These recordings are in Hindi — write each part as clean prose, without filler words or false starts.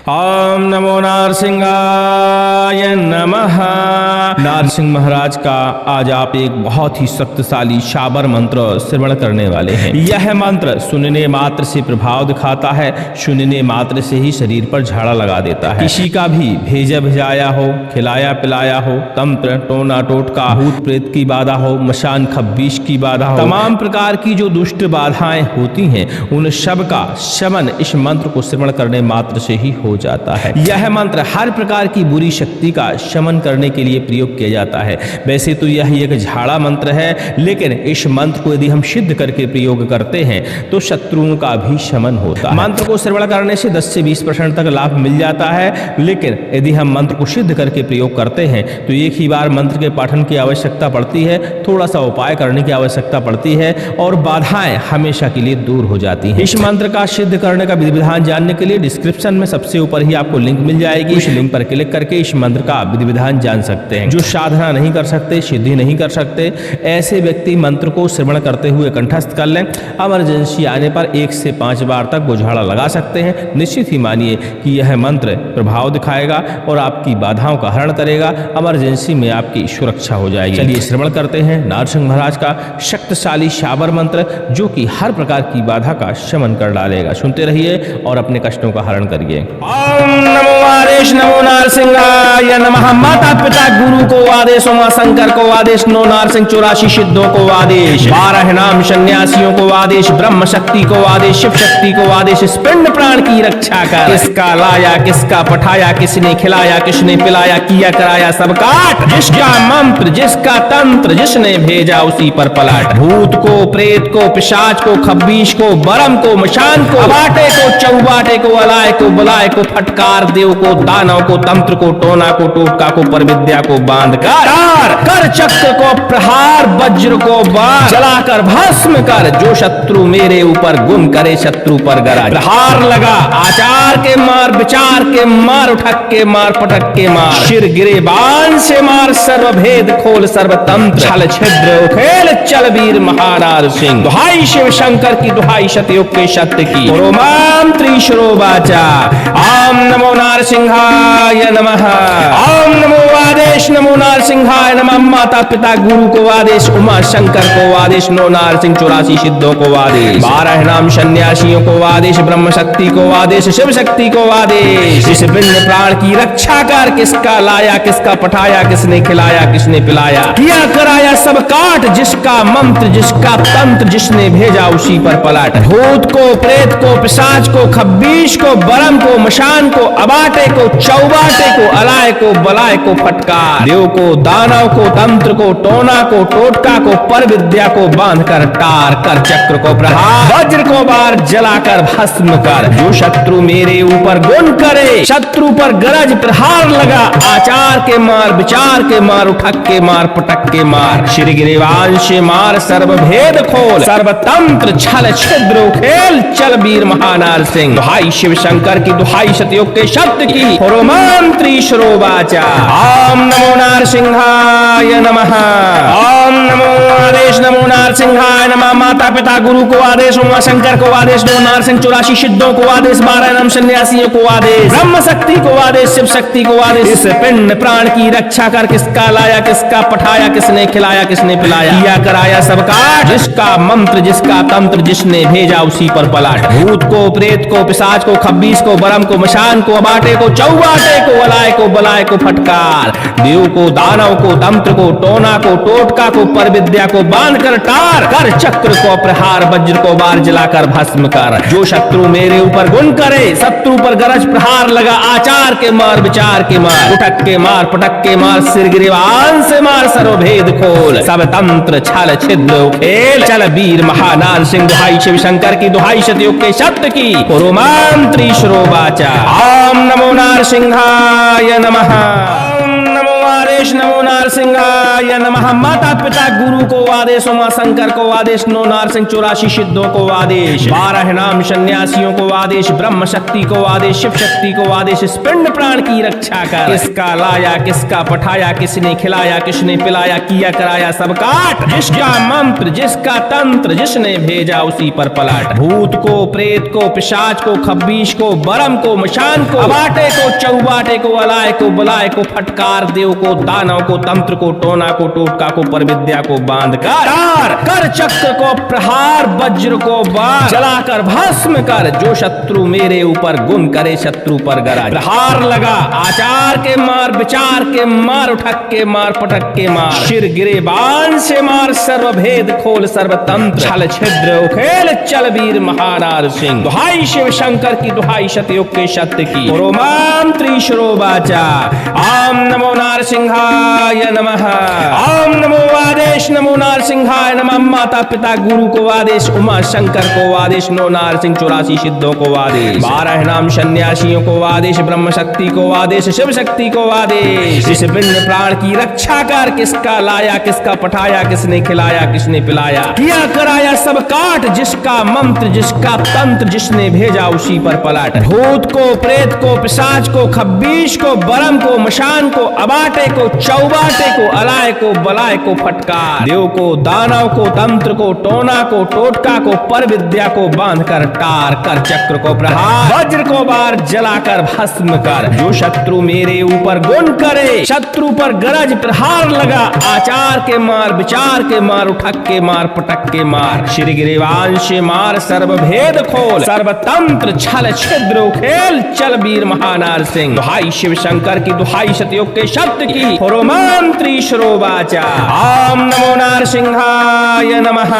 ओम नमो नारसिंहाय नमः। नारसिंह महाराज का आज आप एक बहुत ही शक्तिशाली शाबर मंत्र श्रवण करने वाले हैं। यह मंत्र सुनने मात्र से प्रभाव दिखाता है, सुनने मात्र से ही शरीर पर झाड़ा लगा देता है। किसी का भी भेजा भिजाया हो, खिलाया पिलाया हो, तंत्र टोना टोटका, भूत प्रेत की बाधा हो, मशान खब्बीश की बाधा हो, तमाम प्रकार की जो दुष्ट बाधाएं होती हैं उन सब का शमन इस मंत्र को श्रवण करने मात्र से ही हो जाता है। यह मंत्र हर प्रकार की बुरी शक्ति का शमन करने के लिए प्रयोग किया जाता है। वैसे तो यह एक झाड़ा मंत्र है, लेकिन इस मंत्र को यदि हम सिद्ध करके प्रयोग करते हैं तो शत्रुओं का भी शमन होता है। मंत्र को श्रवण करने से 10 से 20% तक लाभ मिल जाता है, लेकिन यदि हम मंत्र को सिद्ध करके प्रयोग करते हैं तो एक ही बार मंत्र के पाठन की आवश्यकता पड़ती है, थोड़ा सा उपाय करने की आवश्यकता पड़ती है और बाधाएं हमेशा के लिए दूर हो जाती हैं। इस मंत्र का सिद्ध करने का विधि विधान जानने के लिए डिस्क्रिप्शन में सबसे ऊपर ही आपको लिंक मिल जाएगी। उस लिंक पर क्लिक करके इस मंत्र का विधि विधान जान सकते हैं। जो साधना नहीं कर सकते, सिद्धि नहीं कर सकते, ऐसे व्यक्ति मंत्र को श्रवण करते हुए कंठस्थ कर लें। इमरजेंसी आने पर 1 से 5 बार तक बुझाड़ा लगा सकते हैं। निश्चित ही मानिए कि यह मंत्र प्रभाव दिखाएगा और आपकी बाधाओं का हरण करेगा। इमरजेंसी में आपकी सुरक्षा हो जाएगी। चलिए श्रवण करते हैं नारसिंह महाराज का शक्तिशाली शाबर मंत्र, जो कि हर प्रकार की बाधा का शमन कर डालेगा। सुनते रहिए और अपने कष्टों का हरण करिए। ओम नमो आदेश नमो नारसिंहाय नमः। माता पिता गुरु को आदेश, उमा शंकर को आदेश, नो नारसिंह 84 सिद्धों को आदेश, 12 नाम सन्यासियों को आदेश, ब्रह्म शक्ति को आदेश, शिव शक्ति को आदेश, इस पिंड प्राण की रक्षा कर। किसका लाया किसका पठाया, किसने खिलाया किसने पिलाया, किया कराया सब काट। जिसका मंत्र जिसका तंत्र जिसने भेजा उसी पर पलट। भूत को प्रेत को पिशाच को खब्बीश को बरम को मशान को अबाटे को चौबाटे को अलाय को बलाय को फटकार, देव को दानव को तंत्र को टोना को टोटका को पर विद्या को बांध कर चक्र को प्रहार, वज्र को बाण, जलाकर भस्म कर। जो शत्रु मेरे ऊपर गुण करे शत्रु पर गरज। प्रहार लगा आचार के मार, विचार के मार, उठक के मार, पटक के मार, शिर गिरे बाण से मार, सर्वभेद खोल सर्वतंत्र छल छिद्र खेल चल वीर महानार सिंह। दुहाई शिव शंकर की, दुहाई सतयुग के सत्य की, रोमाम त्रिशरो वाचा। ओम नमो नारसिंहाय नमः। ओम नमो आदेश नमो नारसिंहाय नमः। माता पिता गुरु को आदेश, उमा शंकर को आदेश, नो नारसिंह 84 सिद्धों को आदेश, 12 नाम सन्यासियों को आदेश, ब्रह्म शक्ति को आदेश, शिव शक्ति को आदेश। इस पिंड प्राण की रक्षा कर। किसका लाया किसका पठाया, किसने खिलाया किसने पिलाया, किया कराया सब काट। जिसका मंत्र जिसका तंत्र जिसने भेजा उसी पर पलट। भूत को प्रेत को पिशाच को खब्बीश को बरम को मशान को अबाटे को चौबाटे को अलाय को बलाय को फटकार। देव को दानव को तंत्र को टोना को टोटका को पर विद्या को बांध कर टार कर। चक्र को प्रहार वज्र को बार, जलाकर भस्म कर। जो शत्रु मेरे ऊपर गुण करे शत्रु पर गरज। प्रहार लगा आचार के मार, विचार के मार, उठक के मार, पटक के मार, श्री गिरिवान से मार, सर्वभेद खोल सर्वतंत्र छल छिद्र खेल चल वीर महानार सिंह। दुहाई शिव शंकर की, दुहाई सतयुग के शब्द की, रोमाम त्रिशरो वाचा। ओम नमो नारसिंहाय नमः। ओम नमो आदेश नमो नारसिंहाय नमः। माता पिता गुरु को आदेश, उमा शंकर को आदेश, नो नारसिंह 84 सिद्धों को आदेश, 12 नाम सन्यासियों को आदेश, ब्रह्म शक्ति को आदेश, शिव शक्ति को आदेश। इस पिंड प्राण की रक्षा कर। किसका लाया किसका पठाया, किसने खिलाया किसने पिलाया, किया कराया सब काट। जिसका मंत्र जिसका तंत्र जिसने भेजा उसी पर पलट। भूत को प्रेत को पिशाच को खब्बीश को बरम को मशान को अबाटे को चौबाटे को अलाय को बलाय को फटकार। देव को दानव को तंत्र को टोना को टोटका को पर विद्या को बांध कर टार कर। चक्र को प्रहार वज्र को बार, जलाकर भस्म कर। जो शत्रु मेरे ऊपर गुण करे शत्रु पर गरज। प्रहार लगा आचार के मार, विचार के मार, उठक के मार, पटक के मार, सिर गिरिवान से मार, सर्वभेद खोल सब तंत्र छल छिद्र खेल चल वीर महानार सिंह। दुहाई शिव शंकर की, दुहाई सतयुग के सत्य की, रोमाम त्रिशरो वाचा। ओम नमो नारसिंहाय नमः। ओम नमो आदेश नमो नारसिंहाय नमः। माता पिता गुरु को आदेश, उमा शंकर को आदेश, नो नारसिंह 84 सिद्धों को आदेश, 12 नाम सन्यासियों को आदेश, ब्रह्म शक्ति को आदेश, शिव शक्ति को आदेश, इस पिंड प्राण की रक्षा कर। किसका लाया किसका पठाया, किसने खिलाया किसने पिलाया, किया कराया सब काट। जिसका मंत्र जिसका तंत्र जिसने भेजा उसी पर पलट। भूत को प्रेत को पिशाच को खब्बीश को बरम को मशान को अबाटे को चौबाटे को अलाय को बलाय को फटकार। देव को दानव को तंत्र को टोना को टोटका को पर विद्या को बांध कर चक्र को प्रहार, वज्र को बाण जलाकर भस्म कर। जो शत्रु मेरे ऊपर गुण करे शत्रु पर गरज। प्रहार लगा आचार के मार, विचार के मार, उठक के मार, पटक के मार। शिर गिरे बाण से मार, सर्वभेद खोल सर्वतंत्र छल छिद्र उखेल चल वीर महानार सिंह। दुहाई शिव शंकर की दुहाई सतयुग के सत्य की। रोमाम त्रिशरो वाचा ओम नमो नारसिंहाय नमः। ओम नमो आदेश नमो नारसिंहाय नमः। माता पिता गुरु को आदेश, उमा शंकर को आदेश, नो नारसिंह 84 सिद्धों को आदेश, 12 नाम सन्यासियों को आदेश, ब्रह्म शक्ति को आदेश, शिव शक्ति को आदेश। इस पिंड प्राण की रक्षा कर। किसका लाया किसका पठाया, किसने खिलाया किसने पिलाया, किया कराया सब काट। जिसका मंत्र जिसका तंत्र जिसने भेजा उसी पर पलट। भूत को प्रेत को पिशाच को खब्बीश को बरम को मशान को अबाटे को चौबाटे को अलाय को बलाय को फटकार। देव को दानव को तंत्र को टोना को टोटका को पर विद्या को बांध कर टार कर। चक्र को प्रहार वज्र को बार जलाकर भस्म कर। जो शत्रु मेरे ऊपर गुण करे शत्रु पर गरज। प्रहार लगा आचार के मार, विचार के मार, उठक के मार, पटक के मार। श्री गिरिवांश मार, सर्वभेद खोल सर्वतंत्र छल छिद्र उखेल चल वीर महानार सिंह। दुहाई शिव शंकर की दुहाई सतयुग के शब्द की। रोमाम त्रिशरो वाचा ओम नमो नारसिंहाय नमः।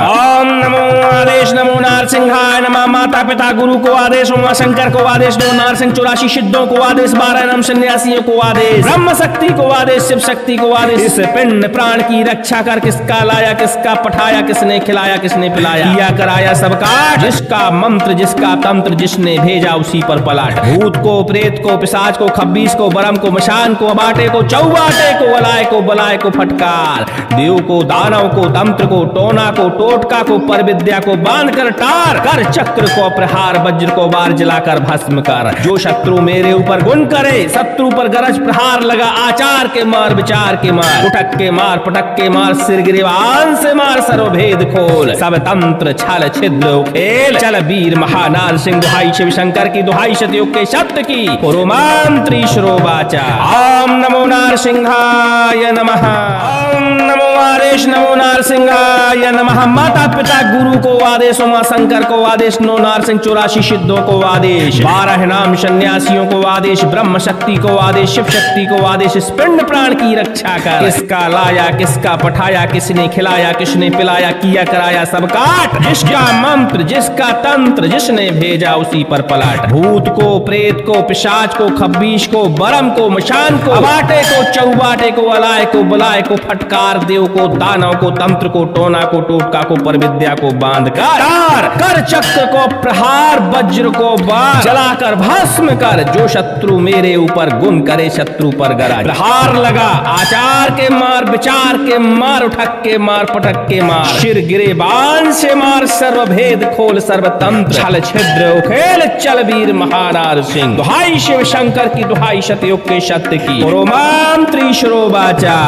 ओम नमो आदेश नमो नारसिंहाय नमः। माता पिता गुरु को आदेश, उमा शंकर को आदेश, नो नारसिंह 84 सिद्धों को आदेश, 12 नाम सन्यासियों को आदेश, ब्रह्म शक्ति को आदेश, शिव शक्ति को आदेश। इस पिंड प्राण की रक्षा कर। किसका लाया किसका पठाया, किसने खिलाया किसने पिलाया, किया कराया सब काट। जिसका मंत्र जिसका तंत्र जिसने भेजा उसी पर पलट। भूत को प्रेत को पिशाच को खब्बीस को बरम को मशान को अबाटे को चौबाटे को अलाय को बलाय को फटकार। देव को दानव को तंत्र को टोना को टोटका को पर विद्या को बांध कर टार कर। चक्र को प्रहार वज्र को बार जलाकर भस्म कर। जो शत्रु मेरे ऊपर गुण करे शत्रु पर गरज। प्रहार लगा आचार के मार, विचार के मार, उठक के मार, पटक के मार। सिर गिरिवान से मार, सर्वभेद खोल सब तंत्र छल छिद्र उखेल चल वीर महानार सिंह। दुहाई शिव शंकर की दुहाई सतयुग के शब्द की। रोमाम त्रिशरो वाचा ओम नमो नारसिंहाय नमः। ओम नमो आदेश नमो नारसिंहाय नमः। माता पिता गुरु को आदेश, उमा शंकर को आदेश, नो नारसिंह 84 सिद्धों को आदेश, 12 नाम सन्यासियों को आदेश, ब्रह्म शक्ति को आदेश, शिव शक्ति को आदेश। इस पिंड प्राण की रक्षा कर। किसका लाया किसका पठाया, किसने खिलाया किसने पिलाया, किया कराया सब काट। जिसका मंत्र जिसका तंत्र जिसने भेजा उसी पर पलट। भूत को प्रेत को पिशाच को खब्बीश को बरम को मशान को अबाटे को चौबाटे को अलाय को बलाय को फटकार। देव को दानव को तंत्र को टोना को टोटका को पर विद्या को बांध कर चक्र को प्रहार वज्र को बाण जलाकर भस्म कर। जो शत्रु मेरे ऊपर गुण करे शत्रु पर गरज। प्रहार लगा आचार के मार, विचार के मार, उठक के मार, पटक के मार। शिर गिरे बाण से मार, सर्वभेद खोल सर्वतंत्र छल छिद्र उखेल चल वीर महानार सिंह। दुहाई शिव शंकर की दुहाई सतयुग के सत्य की। रोमाम त्रिशरो वाचा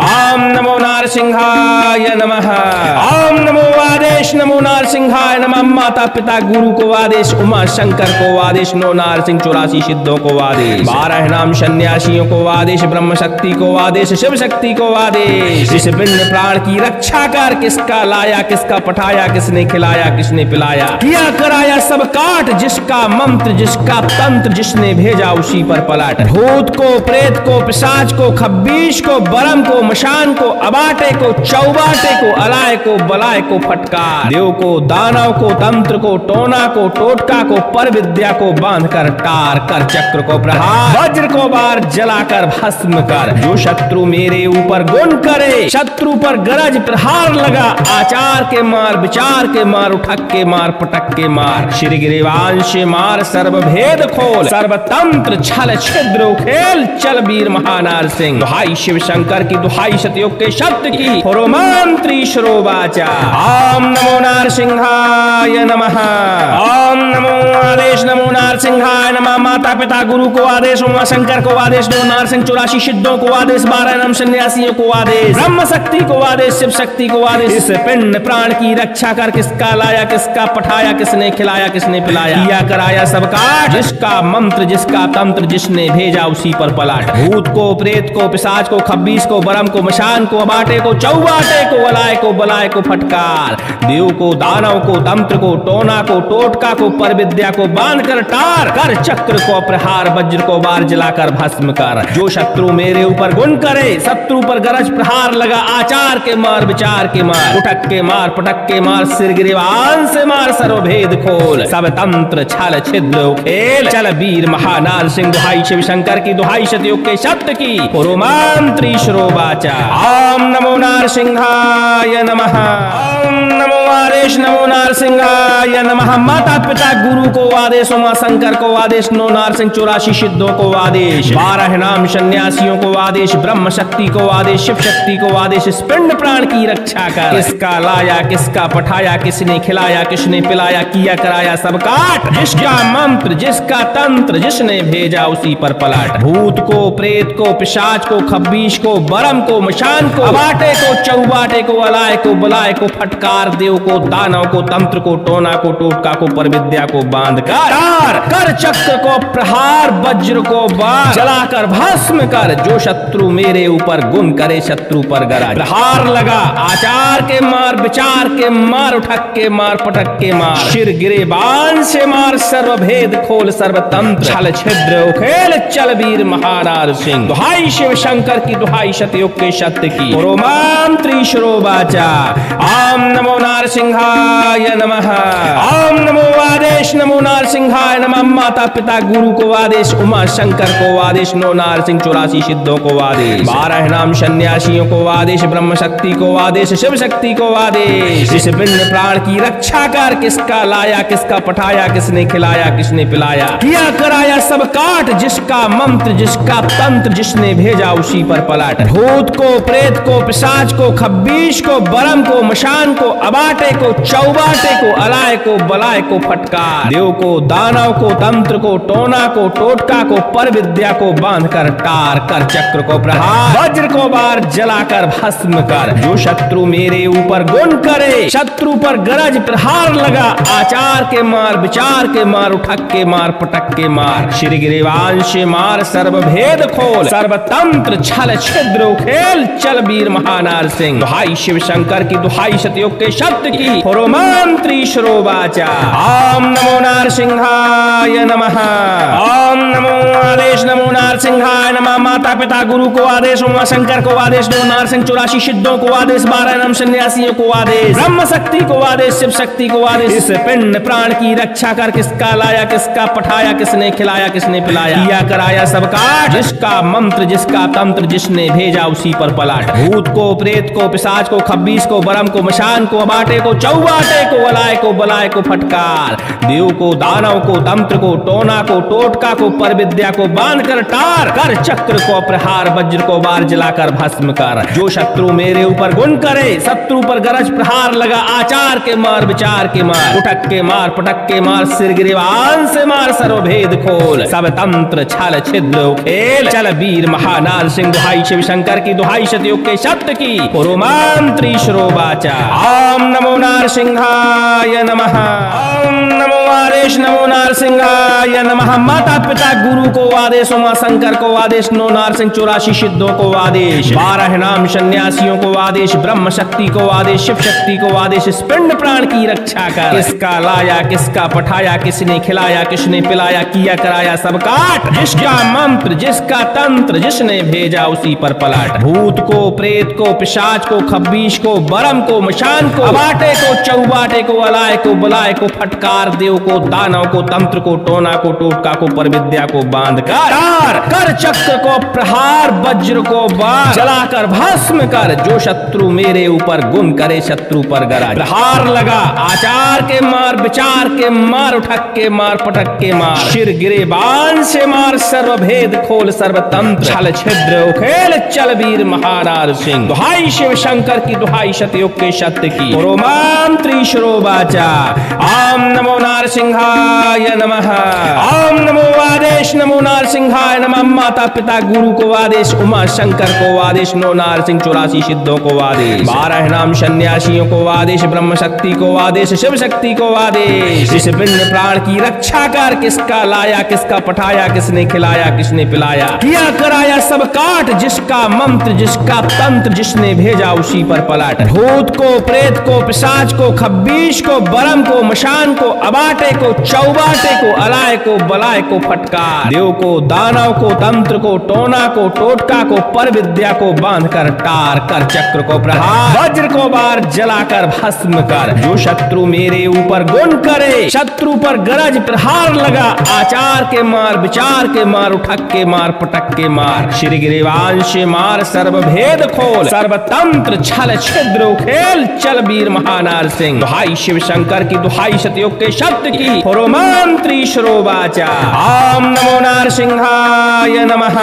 ओम नमो नारसिंहाय नमः। ओम नमो आदेश नमो नारसिंहाय नमः। माता पिता गुरु को आदेश, उमा शंकर को आदेश, नो नारसिंह 84 सिद्धों को आदेश, 12 नाम सन्यासियों को आदेश, ब्रह्म शक्ति को आदेश, शिव शक्ति को आदेश। इस पिंड प्राण की रक्षा कर। किसका लाया किसका पठाया, किसने खिलाया किसने पिलाया, किया कराया सब काट। जिसका मंत्र जिसका तंत्र जिसने भेजा उसी पर पलट। भूत को प्रेत को पिशाच को खब्बीश को बरम को मशान को अबाटे को चौबाटे को अलाय को बलाय को फटकार। देव को दानव को तंत्र को टोना को टोटका को पर विद्या को बांध कर टार कर। चक्र को प्रहार वज्र को बार जलाकर भस्म कर। जो शत्रु मेरे ऊपर गुण करे शत्रु पर गरज। प्रहार लगा आचार के मार, विचार के मार, उठक के मार, पटक के मार। श्री गिरिवांश मार, सर्वभेद खोल सर्वतंत्र छल छिद्र उखेल चल वीर महानार महानार सिंह। दुहाई शिव शंकर की, दुहाई सतयुग के शब्द की, पुरोमांत्री श्रोवाचा। ओम नमो नारसिंहाय नमः। ओम नमो आदेश नमो नारसिंहाय नमः। माता पिता गुरु को आदेश, उमा शंकर को आदेश, नौ नारसिंह 84 सिद्धों को आदेश, 12 नाम सन्यासियों को आदेश, ब्रह्म शक्ति को आदेश, शिव शक्ति को आदेश। इस पिंड प्राण की रक्षा कर किसका लाया, किसका पठाया, किसने खिलाया, किसने पिलाया, किया कराया सब काट। जिसका मंत्र, जिसका तंत्र, जिसने भेजा उसी पर पलट। भूत को, प्रेत को, पिशाच को, खब्बीस को, बरम को, मशान को, अबाटे को, चौबाटे को, अलाय को, बलाय को फटकार। देव को, दानव को, तंत्र को, टोना को, टोटका को, पर विद्या को बांध कर टार कर। चक्र को प्रहार, वज्र को बार जलाकर भस्म कर। जो शत्रु मेरे ऊपर गुण करे, शत्रु पर गरज प्रहार लगा। आचार के मार, विचार के मार, उठक के मार, पटक के मार, सिर गिरिवान से मार, सर्वभेद खोल। सब तंत्र छल छिद्र खेल। चल वीर महानार सिंह। दुहाई शिव शंकर की, दुहाई सतयुग के शब्द की, पुरोमांत्री श्रोवाचा। ओम नमो नारसिंहाय नमः। ओम नमो आदेश नमो नारसिंहाय नमः। माता पिता गुरु को आदेश, उमा शंकर को आदेश, नौ नारसिंह 84 सिद्धों को आदेश, 12 नाम सन्यासियों को आदेश, ब्रह्म शक्ति को आदेश, शिव शक्ति को आदेश। इस पिंड प्राण की रक्षा कर। किसका लाया, किसका पठाया, किसने खिलाया, किसने पिलाया, किया कराया सब काट। जिसका मंत्र, जिसका तंत्र, जिसने भेजा उसी पर पलट। भूत को, प्रेत को, पिशाच को, खब्बीस को, बरम को, मशान को, अबाटे को, चौबाटे को, अलाय को, बलाय को फटकार। देव को, दानव को, तंत्र को, टोना को, टोटका को, पर विद्या को बांध कर चक्र को प्रहार, वज्र को बार जलाकर भस्म कर। जो शत्रु मेरे ऊपर गुण करे, शत्रु पर गरज प्रहार लगा। आचार के मार, विचार के मार, उठक के मार, पटक के मार, सिर गिरे बाण से मार। सर्वभेद खोल, सर्वतंत्र छल छिद्र उखेल। चल वीर महानार सिंह। दुहाई शिव शंकर की, दुहाई सतयुग के सत्य की, पुरोमांत्री श्रोवाचा। ओम नमो नारसिंहाय नमः। ओम नमो आदेश नमो नारसिंहाय नमः। माता पिता गुरु को आदेश, उमा शंकर को आदेश, नौ नारसिंह 84 सिद्धों को आदेश, 12 नाम सन्यासियों को आदेश, ब्रह्म शक्ति को आदेश, शिव शक्ति को आदेश। इस पिंड प्राण की रक्षा कर। किसका लाया, किसका पठाया, किसने खिलाया, किसने पिलाया, किया कराया सब काट। जिसका मंत्र, जिसका तंत्र, जिसने भेजा उसी पर पलट। भूत को, प्रेत को, पिशाच को, खब्बीस को, बरम को, मशान को, अबाटे को, चौबाटे को, अलाय को, बलाय को फटकार। देव को, दानव को, तंत्र को, टोना को, टोटका को, पर विद्या को बांध कर टार कर। चक्र को प्रहार, वज्र को बार जलाकर भस्म कर। जो शत्रु मेरे ऊपर गुण करे, शत्रु पर गरज प्रहार लगा। आचार के मार, विचार के मार, उठक के मार, पटक के मार, श्री गिरिवान से मार। सर्वभेद खोल, सर्वतंत्र छल छिद्र उखेल। चल वीर महानार सिंह। दुहाई शिव शंकर की, दुहाई सतयुग के शब्द की, पुरोमांत्री श्रोवाचा। ओम नमो नारसिंहाय नमः। ओम नमो आदेश नमो नारसिंहाय नमः। माता पिता गुरु को आदेश, उमा शंकर को आदेश, नौ नारसिंह 84 सिद्धों को आदेश, 12 नाम सन्यासियों को आदेश, ब्रह्म शक्ति को आदेश, शिव शक्ति को आदेश। इस पिंड प्राण की रक्षा कर। किसका लाया, किसका पठाया, किसने खिलाया, किसने पिलाया, किया कराया सब काट। जिसका मंत्र, जिसका तंत्र, जिसने भेजा उसी पर पलट। भूत को, प्रेत को, पिशाच को, खब्बीस को, बरम को, मशान को, अबाटे को, चौबाटे को, अलाय को, बलाय को फटकार। देव को, दानव को, तंत्र को, टोना को, टोटका को, पर विद्या को बांध कर टार कर। चक्र को प्रहार, वज्र को बार जलाकर भस्म कर। जो शत्रु मेरे ऊपर गुण करे, शत्रु पर गरज प्रहार लगा। आचार के मार, विचार के मार, उठक के मार, पटक के मार, सिर गिरिवान से मार। सर्वभेद खोल, सब तंत्र छल छिद्र उखेल। चल वीर महानार सिंह। दुहाई शिव शंकर की, दुहाई सतयुग के शब्द की, पुरोमांत्री श्रोवाचा। ओम नमो नारसिंहाय नमः। ओम नमो आदेश नमो नारसिंहाय नमः। माता पिता गुरु को आदेश, उमा शंकर को आदेश, नौ नारसिंह 84 सिद्धों को आदेश, 12 नाम सन्यासियों को आदेश, ब्रह्म शक्ति को आदेश, शिव शक्ति को आदेश। इस पिंड प्राण की रक्षा कर। किसका लाया, किसका पठाया, किसने खिलाया, किसने पिलाया, किया कराया सब काट। जिसका मंत्र, जिसका तंत्र, जिसने भेजा उसी पर पलट। भूत को, प्रेत को, पिशाच को, खब्बीस को, बरम को, मशान को, अबाटे को, चौबाटे को, अलाय को, बलाय को फटकार। देव को, दानव को, तंत्र को, टोना को, टोटका को, पर विद्या को बांध कर चक्र को प्रहार वज्र को बाण जलाकर भस्म कर, जो शत्रु मेरे ऊपर गुण करे शत्रु पर गरज। प्रहार लगा आचार के मार, विचार के मार, उठक के मार, पटक के मार, शिर गिरे बाण से मार, सर्वभेद खोल सर्वतंत्र छल छिद्र उखेल, चल वीर महानार सिंह। दुहाई शिव शंकर की, दुहाई सतयुग के सत्य की, रोमाम त्रिशरो वाचा। ओम नमो नारसिंहाय नमः। ओम नमो आदेश, नमो नारसिंहाय नमः। माता पिता गुरु को आदेश, उमा शंकर को आदेश, नो नारसिंह 84 सिद्धों को आदेश, 12 नाम सन्यासियों को आदेश, ब्रह्म शक्ति को आदेश, शिव शक्ति को आदेश। इस पिंड प्राण की रक्षा कर, किसका लाया किसका पठाया, किसने खिलाया किसने पिलाया, किया कराया सब काट, जिसका मंत्र जिसका तंत्र जिसने भेजा उसी पर पलट। भूत को प्रेत को पिशाच को खब्बीश को बरम को मशान को अबाटे को चौबाटे को अलाय को बलाय को फटकार, देव को दानव को तंत्र को टोना को टोटका को पर विद्या को बांध कर टार, कर चक्र को प्रहार वज्र को बार जलाकर भस्म कर, जो शत्रु मेरे ऊपर गुण करे शत्रु पर गरज। प्रहार लगा आचार के मार, विचार के मार, उठक के मार, पटक के मार, श्री गिरिवांश मार, सर्वभेद खोल सर्वतंत्र छल छिद्र उखेल, चल वीर महानार सिंह। दुहाई शिव शंकर की, दुहाई सतयुग के सत्य की, रोमाम त्रिशरो वाचा। ओम नमो नारसिंहाय नमः।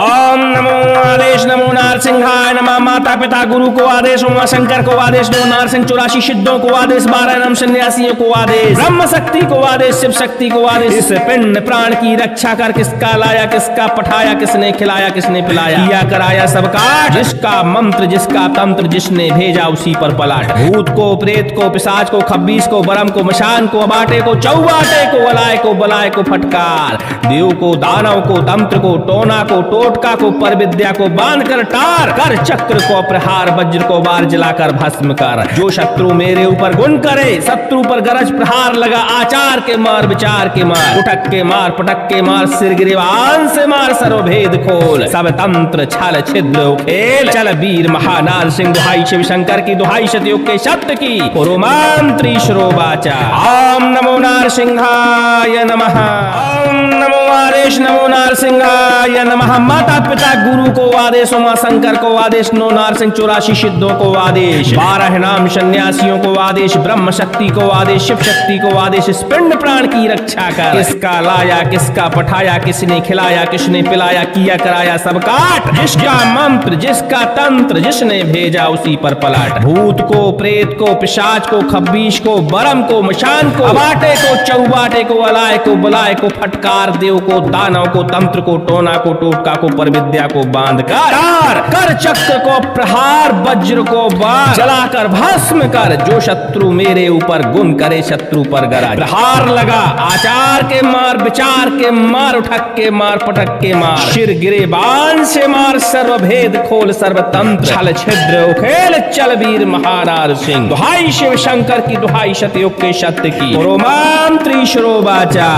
ओम नमो आदेश, नमो नारसिंहाय नमः। माता पिता गुरु को आदेश, उमा शंकर को आदेश, नो नारसिंह 84 सिद्धों को आदेश, 12 नाम सन्यासियों को आदेश, ब्रह्म शक्ति को आदेश, शिव शक्ति को आदेश। इस पिंड प्राण की रक्षा कर, किसका लाया किसका पठाया, किसने खिलाया किसने पिलाया, किया कराया सब काट, जिसका मंत्र जिसका तंत्र जिसने भेजा उसी पर पलट। भूत को प्रेत को पिशाच को खब्बीस को बरम को मशान को अबाटे को चौबाटे को अलाय को बलाय को फटकार, देव को दानव को तंत्र को टोना को टोटका को पर विद्या को बांध कर टार, कर चक्र को प्रहार वज्र को बार जलाकर भस्म कर, जो शत्रु मेरे ऊपर गुण करे शत्रु पर गरज। प्रहार लगा आचार के मार, विचार के मार, उठक के मार, पटक के मार, सिर गिरिवान से मार, सर्वभेद खोल सब तंत्र छल छिद्र उखेल, चल वीर महानार सिंह। दुहाई शिव शंकर की, दुहाई सतयुग के सत्य की, रोमाम त्रिशरो वाचा। ओम नमो नारसिंहाय नमः। ओम नमो आदेश, नमो नारसिंहाय नमः। माता पिता गुरु को आदेश, उमा शंकर को आदेश, नो नारसिंह 84 सिद्धों को आदेश, 12 नाम सन्यासियों को आदेश, ब्रह्म शक्ति को आदेश, शिव शक्ति को आदेश। इस पिंड प्राण की रक्षा कर, किसका लाया किसका पठाया, किसने खिलाया किसने पिलाया, किया कराया सब काट, जिसका मंत्र जिसका तंत्र जिसने भेजा उसी पर पलट। भूत को प्रेत को पिशाच को खब्बीश को बरम को मशान को अबाटे को चौबाटे को अलाय को बलाय को फटकार, देव को दानव को तंत्र को टोना को टोटका को पर विद्या को बांध कर चक्र को प्रहार वज्र को बार जलाकर भस्म कर, जो शत्रु मेरे ऊपर गुण करे शत्रु पर गरज। प्रहार लगा आचार के मार, विचार के मार, उठक के मार, पटक के मार, शिर गिरे बाण से मार, सर्वभेद खोल सर्वतंत्र छल छिद्र उखेल, चल वीर महानार सिंह। दुहाई शिव शंकर की, दुहाई सतयुग के सत्य की, रोमाम त्रिशरो वाचा।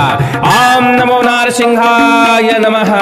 ओम नमो नारसिंहाय नमः।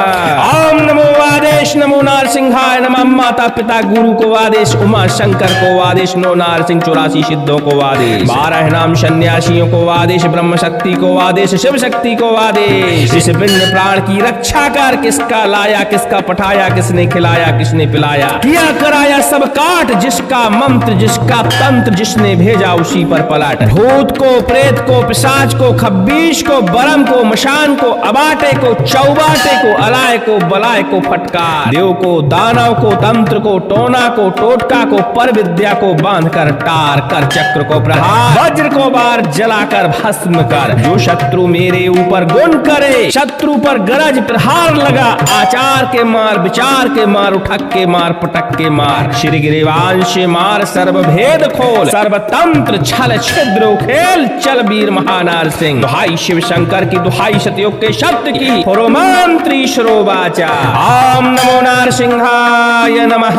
ओम नमो आदेश, नमो नारसिंहाय नमः। माता पिता गुरु को आदेश, उमा शंकर को आदेश, नो नारसिंह 84 सिद्धों को आदेश, 12 नाम सन्यासियों को आदेश, ब्रह्म शक्ति को आदेश, शिव शक्ति को आदेश। इस पिंड प्राण की रक्षा कर, किसका लाया किसका पठाया, किसने खिलाया किसने पिलाया, किया कराया सब काट, जिसका मंत्र जिसका तंत्र जिसने भेजा उसी पर पलट। भूत को प्रेत को पिशाच को खब्बीश को बरम को मशान को अबाटे को चौबाटे को अलाय को बलाय को फटकार, देव को दानव को तंत्र को टोना को टोटका को पर विद्या को बांध कर टार, कर चक्र को प्रहार वज्र को बार जलाकर भस्म कर, जो शत्रु मेरे ऊपर गुण करे शत्रु पर गरज। प्रहार लगा आचार के मार, विचार के मार, उठक के मार, पटक के मार, श्री गिरिवांश मार, सर्वभेद खोल सर्वतंत्र छल छिद्र उखेल, चल वीर महानार सिंह। दुहाई शिव शंकर की, दुहाई सतयुग के सत्य की, रोमाम त्रिशरो वाचा। ओम नमो नारसिंहाय नमः।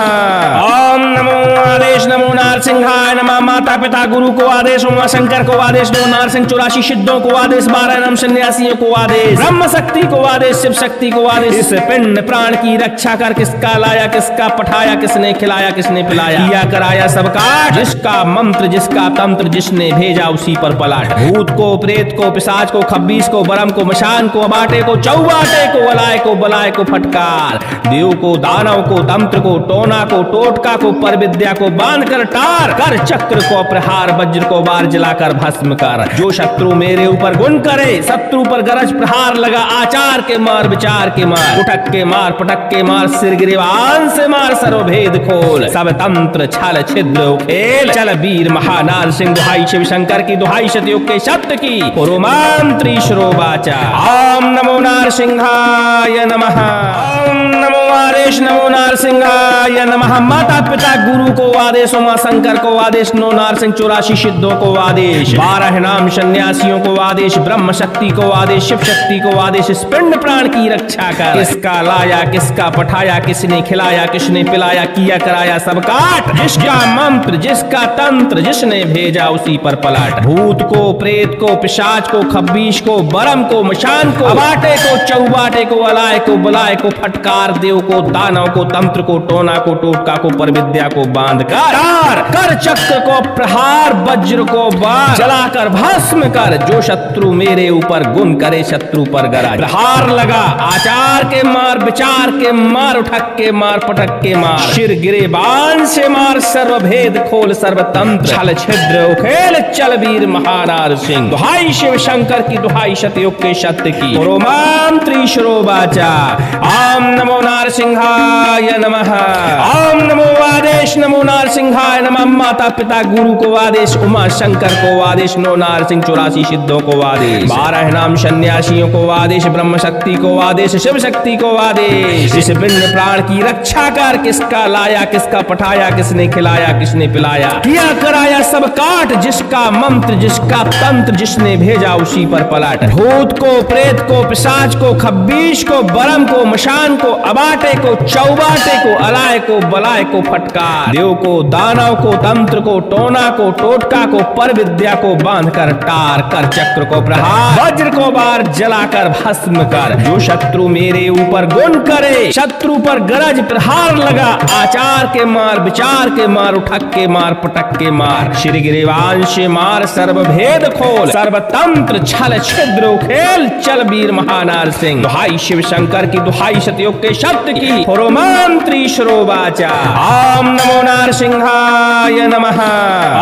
ओम नमो आदेश नमो नारसिंहाय नमः। माता पिता गुरु को आदेश, उमा शंकर को आदेश, नौ नारसिंह 84 सिद्धों को आदेश, 12 नाम सन्यासियों को आदेश, ब्रह्म शक्ति को आदेश, शिव शक्ति को आदेश। इस पिंड प्राण की रक्षा कर किसका लाया, किसका पठाया, किसने खिलाया, किसने पिलाया, किया कराया सब काट। जिसका मंत्र जिसका तंत्र जिसने भेजा उसी पर पलट। भूत को प्रेत को पिशाच को खब्बीस को बरम को मशान को अबाटे को चौबाटे को अलाय को बलाय को फटकार। देव को दानव को तंत्र को टोना को टोटका को पर विद्या को बांध कर टार कर। चक्र को प्रहार वज्र को बार जलाकर भस्म कर। जो शत्रु मेरे ऊपर गुण करे, शत्रु पर गरज प्रहार लगा। आचार के मार विचार के मार, उठक के मार पटक के मार, सिर गिरिवान से मार सर्वभेद खोल। सब तंत्र छल छिद्र खेल। चल वीर महानार सिंह दुहाई शिव शंकर की दुहाई सतयुग के शब्द की पुरुमान त्रिशरो वाचा। ओम नमो नारसिंहाय नमः। ओम नमो आदेश नमो नारसिंहाय नमः। माता पिता गुरु को आदेश, उमा शंकर को आदेश, नौ नारसिंह 84 सिद्धों को आदेश, 12 नाम सन्यासियों को आदेश, ब्रह्म शक्ति को आदेश, शिव शक्ति को आदेश। इस पिंड प्राण की रक्षा कर। किसका लाया किसका पठाया, किसने खिलाया किसने पिलाया, किया कराया सब काट। जिसका मंत्र जिसका तंत्र जिसने भेजा उसी पर पलट। भूत को प्रेत को पिशाच को खब्बीस को बरम को मशान को अबाटे को चौबाटे को अलाय को बलाय को फटकार। देव को दानव को तंत्र को टोना को टोटका को पर विद्या को बांध कर चक्र को प्रहार वज्र को बार जलाकर भस्म कर। जो शत्रु मेरे ऊपर गुण करे शत्रु पर गरज प्रहार लगा। आचार के मार विचार के मार, उठक के मार पटक के मार, सिर गिरे बाण से मार। सर्वभेद खोल सर्वतंत्र छल छिद्र उखेल। चल वीर महानार सिंह दुहाई शिव शंकर की दुहाई सतयुग के सत्य की पुरुमान त्रिशरो वाचा। ओम नमो नारसिंहाय नमः। ओम नमो आदेश नमो नारसिंहाय नमः। माता पिता गुरु को आदेश, उमा शंकर को आदेश, नौ नारसिंह 84 सिद्धों को आदेश, 12 नाम सन्यासियों को आदेश, ब्रह्म शक्ति को आदेश, शिव शक्ति को आदेश। इस पिंड प्राण की रक्षा कर। किसका लाया किसका पठाया, किसने खिलाया किसने पिलाया, किया कराया सब काट। जिसका मंत्र जिसका तंत्र जिसने भेजा उसी पर पलट। भूत को प्रेत को पिशाच को खब्बीस को बरम को मशान को अबाटे को चौबाटे को अलाय को बलाय को फटकार। देव को दानव को तंत्र को टोना को टोटका को पर विद्या को बांध कर टार कर। चक्र को प्रहार वज्र को बार जलाकर भस्म कर। जो शत्रु मेरे ऊपर गुण करे शत्रु पर गरज प्रहार लगा। आचार के मार विचार के मार, उठक के मार पटक के मार, श्री गिरिवान से मार। सर्वभेद खोल सर्वतंत्र छल छिद्र खेल। चल वीर महानार सिंह दुहाई शिव शंकर की दुहाई सतयुग के शब्द की पुरुमान त्रिशरो वाचा। ओम नमो नारसिंहाय नमः।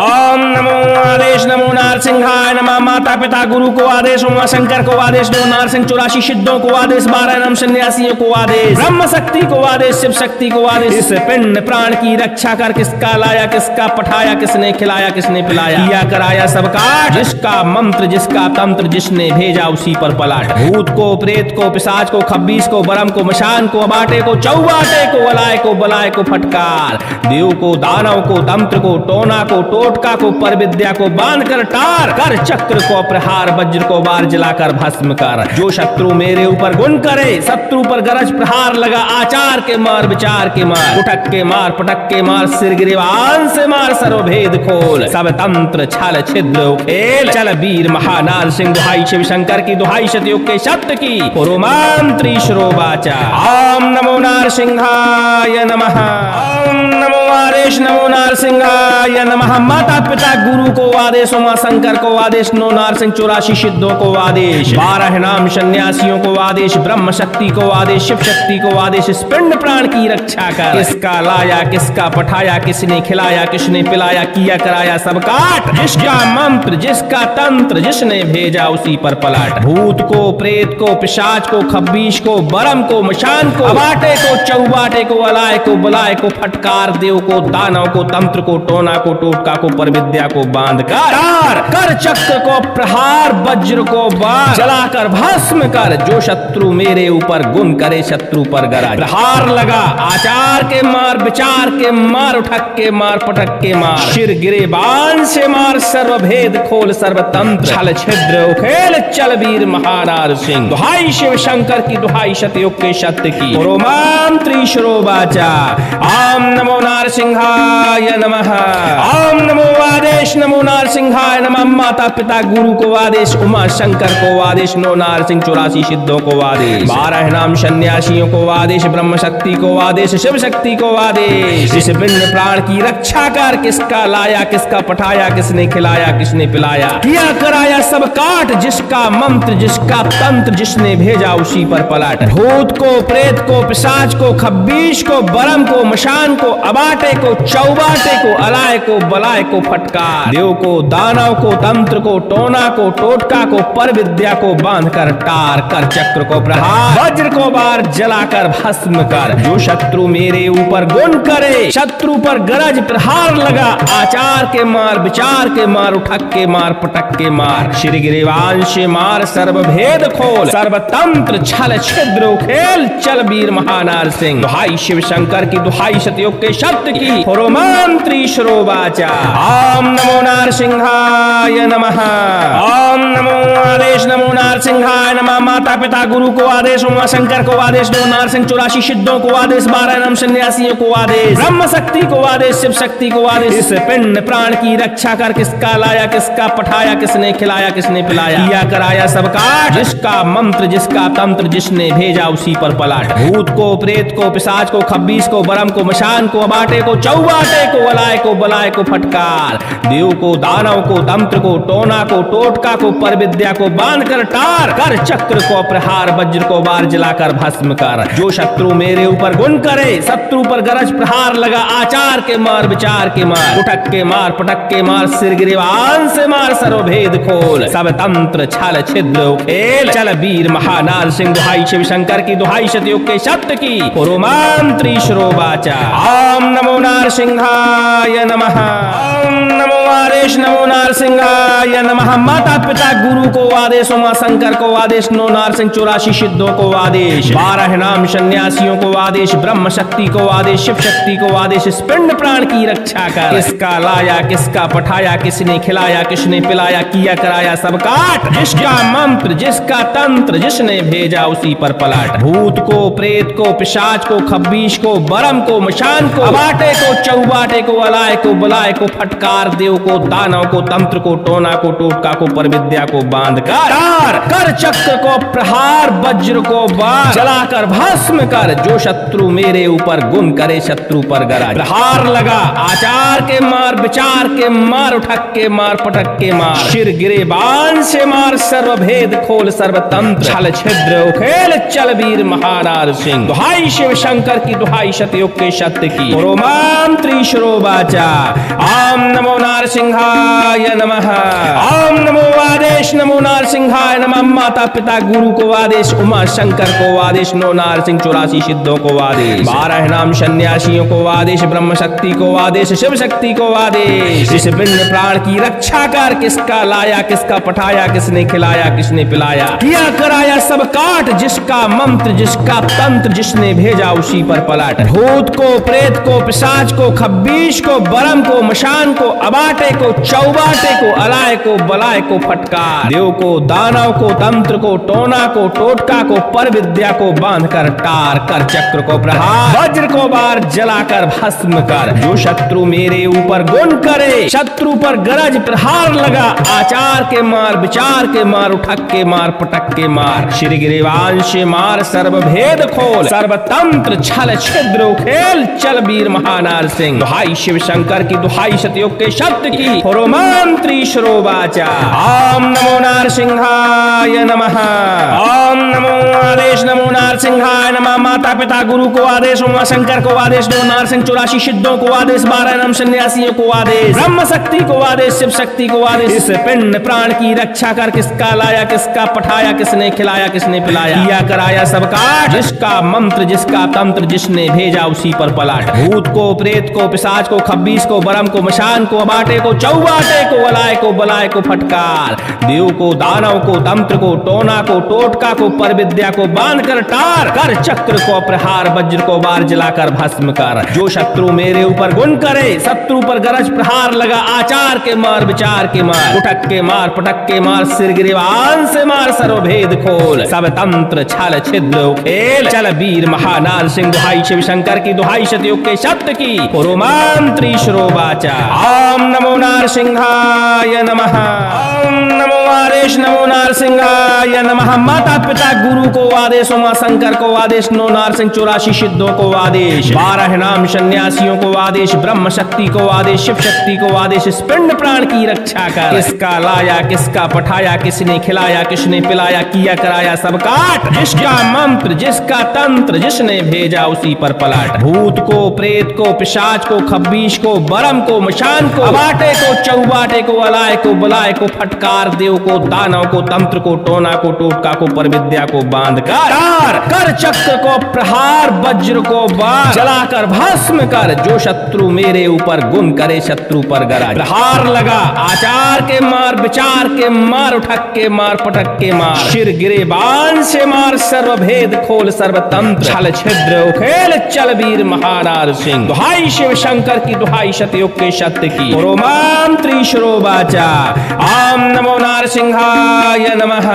ओम नमो आदेश नमो नारसिंहाय नमः। माता पिता गुरु को आदेश, उमा शंकर को आदेश, नौ नारसिंह 84 सिद्धों को आदेश, 12 नाम सन्यासियों को आदेश, ब्रह्म शक्ति को आदेश, शिव शक्ति को आदेश। इस पिंड प्राण की रक्षा कर। किसका लाया किसका पठाया, किसने खिलाया किसने पिलाया, किया कराया सब काट। जिसका मंत्र जिसका तंत्र जिसने भेजा उसी पर पलट। भूत को प्रेत को पिशाच को खब्बीस को बरम को मशान को अबाटे को चौबाटे को अलाय को बलाय को फटकार। देव को दानव को तंत्र को टोना को टोटका को पर विद्या को बांध कर टार कर। चक्र को प्रहार वज्र को बार जलाकर भस्म कर। जो शत्रु मेरे ऊपर गुण करे शत्रु पर गरज प्रहार लगा। आचार के मार विचार के मार, उठक के मार पटक के मार, सिर गिरिवान से मार। सर्वभेद खोल सब तंत्र छल छिद्र खेल। चल वीर महानार सिंह दुहाई शिव शंकर की दुहाई सतयुग के शब्द की पुरुमान त्रिशरो वाचा। ओम नमो नारसिंहाय नमः। ओम नमो आदेश नमो नारसिंहाय नमः। माता पिता गुरु को आदेश, उमा शंकर को आदेश, नौ नारसिंह 84 सिद्धों को आदेश, 12 नाम सन्यासियों को आदेश, ब्रह्म शक्ति को आदेश, शिव शक्ति को आदेश। इस पिंड प्राण की रक्षा कर। किसका लाया किसका पठाया, किसने खिलाया किसने पिलाया, किया कराया सब काट। जिसका मंत्र जिसका तंत्र जिसने भेजा उसी पर पलट। भूत को प्रेत को पिशाच को खब्बीस को बरम को मशान को अबाटे को चौबाटे को अलाय को बलाय को फटकार। देव को दानव को तंत्र को टोना को टोटका को पर विद्या को बांध कर चक्र को प्रहार वज्र को बार जलाकर भस्म कर। जो शत्रु मेरे ऊपर गुण करे शत्रु पर गरज प्रहार लगा। आचार के मार विचार के मार, उठक के मार पटक के मार, सिर गिरे बाण से मार। सर्वभेद खोल सर्वतंत्र छल छिद्र उखेल। चल वीर महानार सिंह दुहाई शिव शंकर की दुहाई सतयुग के सत्य की मां त्रिशुरोवाचा ओम नमो नारसिंहाय नमः। ओम नमो आदेश नमो नारसिंहाय नमः। माता पिता गुरु को आदेश, उमा शंकर को आदेश, नो नारसिंह 84 सिद्धों को आदेश, 12 नाम सन्यासियों को आदेश, ब्रह्म शक्ति को आदेश, शिव शक्ति को आदेश। इस पिंड प्राण की रक्षा कर, किसका लाया किसका पठाया, किसने खिलाया किसने पिलाया, किया कराया सब काट, जिसका मंत्र जिसका तंत्र जिसने भेजा उसी पर पलट। भूत को प्रेत को पिशाच को खब्बीश को बरम को मशान को अबाटे को चौबाटे को अलाय को बलाय को फटकार, देव को दानव को तंत्र को टोना को टोटका को पर विद्या को बांध कर टार कर, चक्र को प्रहार वज्र को बार जलाकर भस्म कर। जो शत्रु मेरे ऊपर गुण करे, शत्रु पर गरज प्रहार लगा, आचार के मार विचार के मार, उठक के मार पटक के मार, श्री गिरिवांश मार, सर्व भेद खोल, सर्व तंत्र छल छिद्र खेल, चल वीर महानार सिंह। दुहाई शिव शंकर की, दुहाई सतयुग के शब्द की, होरोमान त्रिशुरोवाचा ओम नमो नारसिंहाय नमः। ओम नमो आदेश नमो नारसिंहाय नमः। माता पिता गुरु को आदेश, उमा शंकर को आदेश, नो नारसिंह 84 सिद्धों को आदेश, 12 नाम सन्यासियों को आदेश, ब्रह्म शक्ति को आदेश, शिव शक्ति को आदेश। इस पिंड प्राण की रक्षा कर, किसका लाया किसका पठाया, किसने खिलाया किसने पिलाया, किया कराया सब काट, जिसका मंत्र जिसका तंत्र जिसने भेजा उसी पर पलट। भूत को प्रेत को पिशाच को खब्बीस को बरम को मशान को अबाटे को चौबाटे को अलाय को बलाय को फटकार, देव को दानव को तंत्र को टोना को टोटका को पर विद्या को बांध कर टार कर, चक्र को प्रहार वज्र को बार जलाकर भस्म कर। जो शत्रु मेरे ऊपर गुण करे, शत्रु पर गरज प्रहार लगा, आचार के मार विचार के मार, उठक के मार पटक के मार, सिर गिरिवान से मार, सर्वभेद खोल, सब तंत्र छल छिद्र खेल, चल वीर महानार सिंह। दुहाई शिव शंकर की, दुहाई सतयुग के शब्द की, होरोमान त्रिशुरोवाचा ओम नमो नारसिंहाय नमः। ओम नमो आदेश नमो नारसिंहाय नमः। माता पिता गुरु को आदेश, उमा शंकर को आदेश, नो नारसिंह 84 सिद्धों को आदेश, 12 नाम सन्यासियों को आदेश, ब्रह्म शक्ति को आदेश, शिव शक्ति को आदेश। इस पिंड प्राण की रक्षा कर, किसका लाया किसका पठाया, किसने खिलाया किसने पिलाया, किया कराया सब काट, जिसका मंत्र जिसका तंत्र जिसने भेजा उसी पर पलट। भूत को प्रेत को पिशाच को खब्बीश को बरम को मशान को अबाटे को चौबाटे को अलाय को बलाय को फटकार, देव को दानव को तंत्र को टोना को टोटका को पर विद्या को बांध कर चक्र को प्रहार वज्र को बार जलाकर भस्म कर। जो शत्रु मेरे ऊपर गुण करे, शत्रु पर गरज प्रहार लगा, आचार के मार विचार के मार, उठक के मार पटक के मार, शिर गिरिबान से मार, सर्व भेद खोल, सर्व तंत्र छल छिद्र खेल, चल वीर महानार सिंह। दुहाई शिव शंकर की, दुहाई सतयुग के सत्य की, होरोमान त्रिशुरोवाचा ओम नमो नारसिंहाय नमः। ओम नमो आदेश नमो नारसिंहाय नमः। माता पिता गुरु को आदेश, उमा शंकर को आदेश, नो नारसिंह 84 सिद्धों को आदेश, 12 नाम सन्यासियों को आदेश, ब्रह्म शक्ति को आदेश, शिव शक्ति को आदेश। इस पिंड प्राण की रक्षा कर, किसका लाया किसका पठाया, किसने खिलाया किसने पिलाया, किया कराया सब काट, जिसका मंत्र जिसका तंत्र जिसने भेजा उसी पर पलट। भूत को प्रेत को पिशाच को खब्बीश को बरम को मशान को अबाटे को चौबाटे को अलाय को बलाय को फटकार, देव को दानव को तंत्र को टोना को टोटका को पर विद्या को बांध कर टार कर, चक्र को प्रहार वज्र को बार जलाकर भस्म कर। जो शत्रु मेरे ऊपर गुण करे, शत्रु पर गरज प्रहार लगा, आचार के मार विचार के मार, उठक के मार पटक के मार, श्री गिरिवांश मार, सर्व भेद खोल, सर्व तंत्र छल छिद्र खेल, चल वीर महानार सिंह। दुहाई शिव शंकर की, दुहाई सतयुग के शब्द की, होरोमान त्रिशुरोवाचा ओम नमो नारसिंहाय नमः। ओम नमो आदेश नमो नारसिंहाय नमः। माता पिता गुरु को आदेश, उमा शंकर को आदेश, नो नारसिंह 84 सिद्धों को आदेश, 12 नाम सन्यासियों को आदेश, ब्रह्म शक्ति को आदेश, शिव शक्ति को आदेश। इस पिंड प्राण की रक्षा कर, किसका लाया किसका पठाया, किसने खिलाया किसने पिलाया, किया कराया सब काट, जिसका मंत्र जिसका तंत्र जिसने भेजा उसी पर पलट। भूत को प्रेत को पिशाच को खब्बीस को बरम को मशान को अबाटे को चौबाटे को अलाय को बलाय को फटकार, देव को दानव को तंत्र को टोना को टोटका को पर विद्या को बांध कर टार कर, चक्र को प्रहार वज्र को बार जलाकर भस्म कर। जो शत्रु मेरे ऊपर गुण करे, शत्रु पर गरज प्रहार लगा, आचार के मार विचार के मार, उठक के मार पटक के मार, सिर गिरिवान से मार, सर्वभेद खोल, सब तंत्र छल छिद्र खेल, चल वीर महानार सिंह दुहाई शिव शंकर की दुहाई सतयुग के सत्य की पुरुमांत्री श्रोवाचा। ओम नमो नारसिंहाय नमः। ओम नमो आदेश नमो नारसिंहाय नमः। माता पिता गुरु को आदेश, उमा शंकर को आदेश, नो नारसिंह 84 सिद्धों को आदेश, 12 नाम सन्यासियों को आदेश, ब्रह्म शक्ति को आदेश, शिव शक्ति को आदेश, इस पिंड प्राण की रक्षा कर। किसका लाया किसका पठाया, किसने खिलाया किसने पिलाया, किया कराया सब काट। जिसका मंत्र जिसका तंत्र जिसने भेजा उसी पर पलट। भूत को प्रेत को पिशाच को खब्बीश को बरम को मशान को अबाटे को चौबाटे को अलाय को बुलाए को फटकार, देव को दानव को तंत्र को टोना को टोटका को पर विद्या को बांध कर चक्र को प्रहार, वज्र को बाण जलाकर भस्म कर। जो शत्रु मेरे ऊपर गुण करे शत्रु पर गरज। प्रहार लगा आचार के मार, विचार के मार, उठक के मार, पटक के मार, शिर गिरे बाण से मार, सर्वभेद खोल सर्वतंत्र छल छिद्र उखेल, चल वीर महानार सिंह दुहाई शिव शंकर की दुहाई सतयुग के सत्य की पुरुमांत्री श्रोवाचा। ओम नमो नारसिंहाय नमः।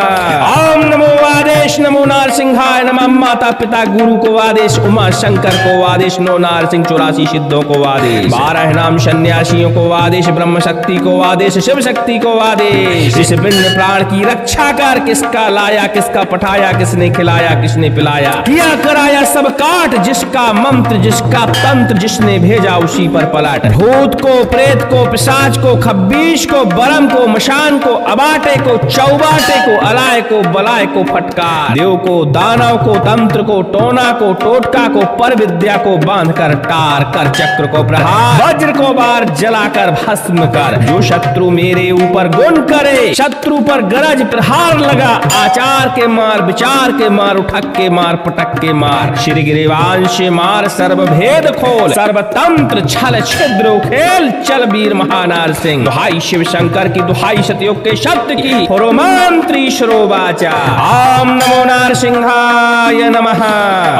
ओम नमो आदेश नमो नारसिंहाय नमः। माता पिता गुरु को आदेश, उमा शंकर को आदेश, नो नारसिंह 84 सिद्धों को आदेश, 12 नाम सन्यासियों को आदेश, ब्रह्म शक्ति को आदेश, शिव शक्ति को आदेश। इस पिंड प्राण की रक्षा कर। किसका लाया किसका पठाया, किसने खिलाया किसने पिलाया, किया कराया सब काट। जिसका मंत्र जिसका तंत्र जिसने भेजा उसी पर पलट। भूत को प्रेत को पिशाच को खब्बीश को बरम को मशान को अबाटे को चौबाटे को अलाय को बलाय को फटकार। देव को दानव को तंत्र को टोना को टोटका को पर विद्या को बांध कर टार कर। चक्र को प्रहार वज्र को बार जलाकर भस्म कर। जो शत्रु मेरे ऊपर गुण करे शत्रु पर गरज। प्रहार लगा आचार के मार, विचार के मार, उठक के मार, पटक के मार, श्री गिरिवांश मार, सर्वभेद खोल सर्वतंत्र छल छिद्र उखेल, चल वीर महानार सिंह दुहाई शिव शंकर की दुहाई सतयुग के सत्य की पुरुमांत्री श्रोवाचा। ओम नमो नारसिंहाय नमः।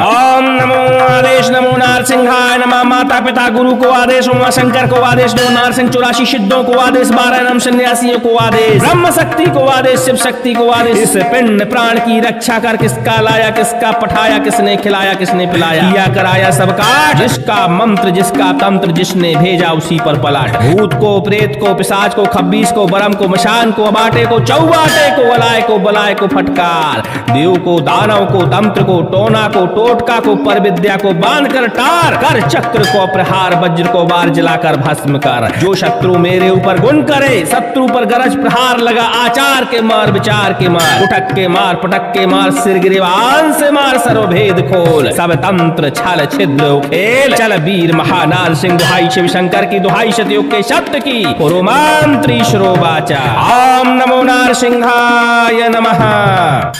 ओम नमो आदेश नमो नारसिंहाय नमः। माता पिता गुरु को आदेश, उमा शंकर को आदेश, नो नारसिंह 84 सिद्धों को आदेश, 12 नाम सन्यासियों को आदेश, ब्रह्म शक्ति को आदेश, शिव शक्ति को आदेश। इस पिंड प्राण की रक्षा कर। किसका लाया किसका पठाया, किसने खिलाया किसने पिलाया, किया कराया सब काट। जिसका मंत्र जिसका तंत्र जिसने भेजा उसी पर पलट। भूत को प्रेत को पिशाच को खब्बीस को बरम को मशान को अबाटे को चौबाटे को अलाय को बलाय को फटकार। देव को दानव को तंत्र को टोना को टोटका को पर विद्या को बांध कर टार कर। चक्र को प्रहार वज्र को बार जलाकर भस्म कर। जो शत्रु मेरे ऊपर गुण करे शत्रु पर गरज। प्रहार लगा आचार के मार, विचार के मार, उठक के मार, पटक के मार, सिर गिरिवान से मार, सर्वभेद खोल सब तंत्र छल छिद्र उखेल, चल वीर महानार सिंह दुहाई शिव शंकर की दुहाई सतयुग के सत्य की पुरुमांत्री श्रोवाचा। ओम नमो नारसिंहाय नमः।